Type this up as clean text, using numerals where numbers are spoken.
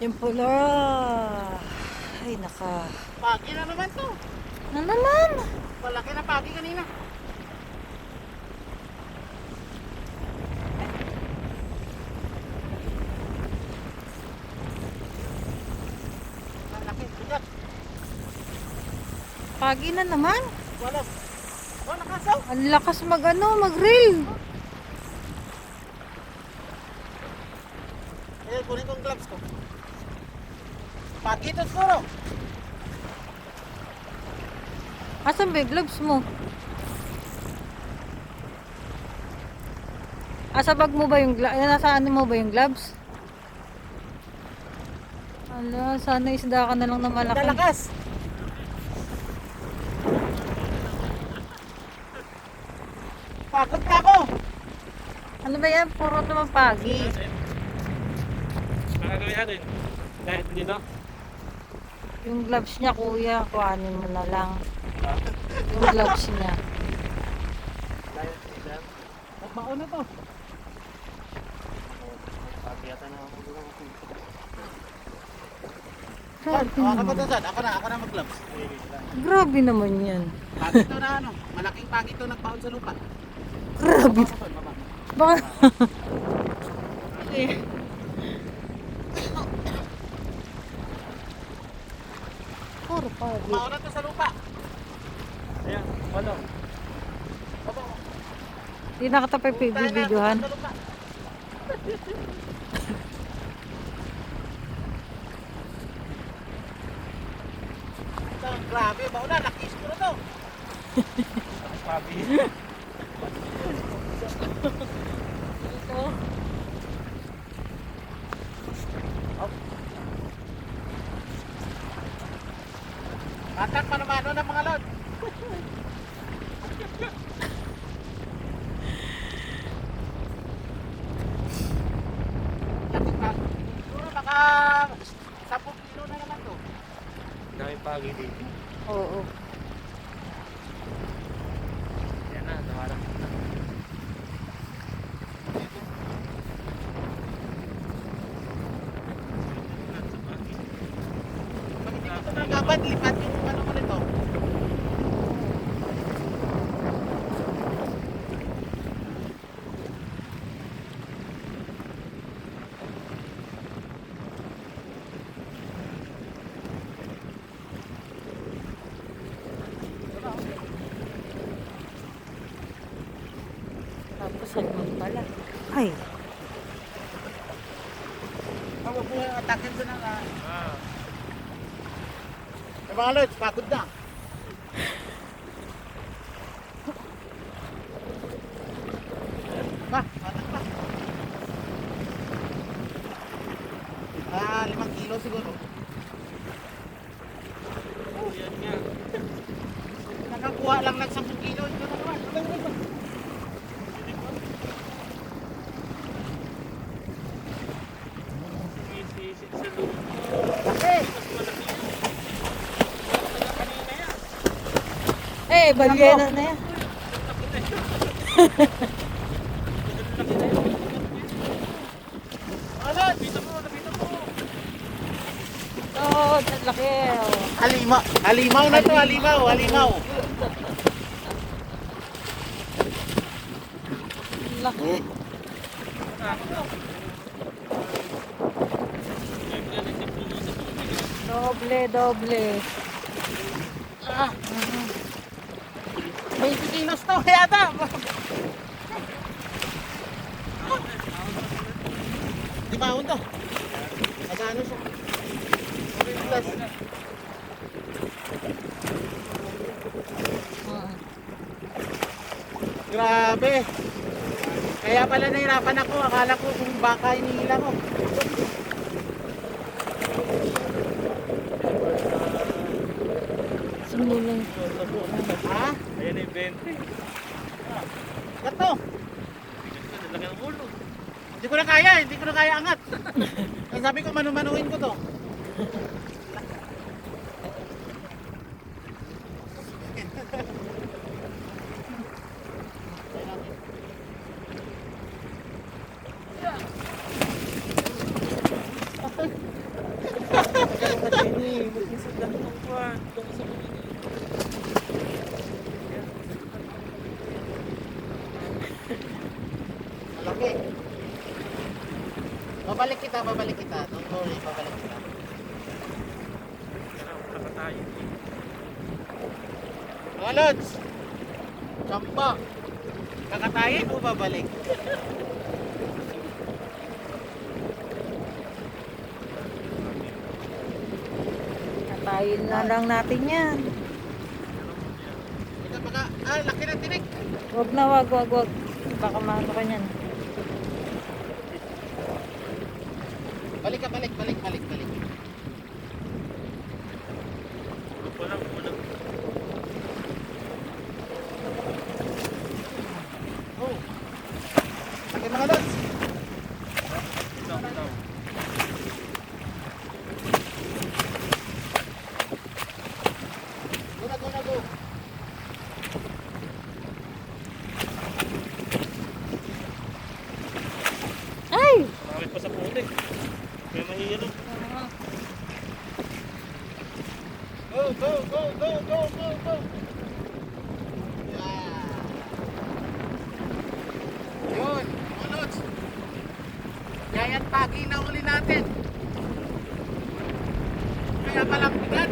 Yung pula. Ay, naka. Pagi na naman to. Na naman. Malaki na pagi kanina. Malaki, bigat. Pagi na naman. Wala. Oh, nakasaw. Ang lakas mag-reel. Eh, kunin ko ang gloves ko. Pagi to siguro. Asan ba yung gloves mo? Asa bag mo ba yung gloves? Nasa ano mo ba yung gloves? Ala, sana isda ka na lang na malaki. Dalakas. Pagod ka ako. Ano ba yan? Puro naman pagi. Makagawin natin. Kahit dito. Yung gloves niya, kuya, kuhanin mo na lang. Yung gloves niya. Magbaon na to. Pagkiyata na ako. Grabe Ako naman. to, Sad. Ako na mag-gloves. Grabe naman yan. Pagi to na ano. Malaking pagi to nagbaon sa lupa. Grabe. Baka... Puro pagi. Baon na to sa lupa. Ayan, wala. Hindi nakatapay videohan. Sa lupa. Grabe, baon na. Nakis ko na to. Pabi. Tatak pa naman ng mga lod. Lapit pa. Siguro baka 10 kilo na naman to. Dami pagi dito. Oo. Yan na, nawalan na. Pag hindi mo ito nagabad, lipat yung ano mo nito. Tapos salmon pala. Ay, Huwag mo atakin doon ang... Ah. mga lods, pagod na. Patak pa. 5 kilo siguro. Yan nga. Nakakuha lang ng 10 kilo. Ito na naman. Sumisisid sa lupa. Laki! eh, balyena na yan. Ano? Oo, ang laki. Oh. Halimaw. Halimaw na to. Halimaw. Halimaw. Ang laki. Doble. Ah. 20 kilos to. Yata. Di baon to. Magkano siya? 40 plus. Grabe. Kaya pala nahirapan ako. Akala ko kung baka hinihila ko. Sumulang. Ha? Ayan yung 20. Gato. Laki ng ulo. Hindi ko na kaya. Hindi ko na kaya angat. Ang sabi ko manumanuhin ko to. Magkaroon na din eh. Mag-isip lang ng kwan. Itong isa mo din Malaki. Babalik kita, babalik kita. Don't worry, babalik kita. Kaya tayo. Mga Lods! Champa! Kakatayin o babalik? Katayin na lang natin yan. Ika baka, laki ng tinik. Wag na, wag. Baka maano ka niyan. Balik ka, balik. Walang. Oh. Laki mga Lods. Ito. Go na, go. Ay! Marami pa sa puti. Kaya mahihilo. Go. Yeah. Yun, mga Lods. Giant pagi na uli natin. Kaya palang bigat.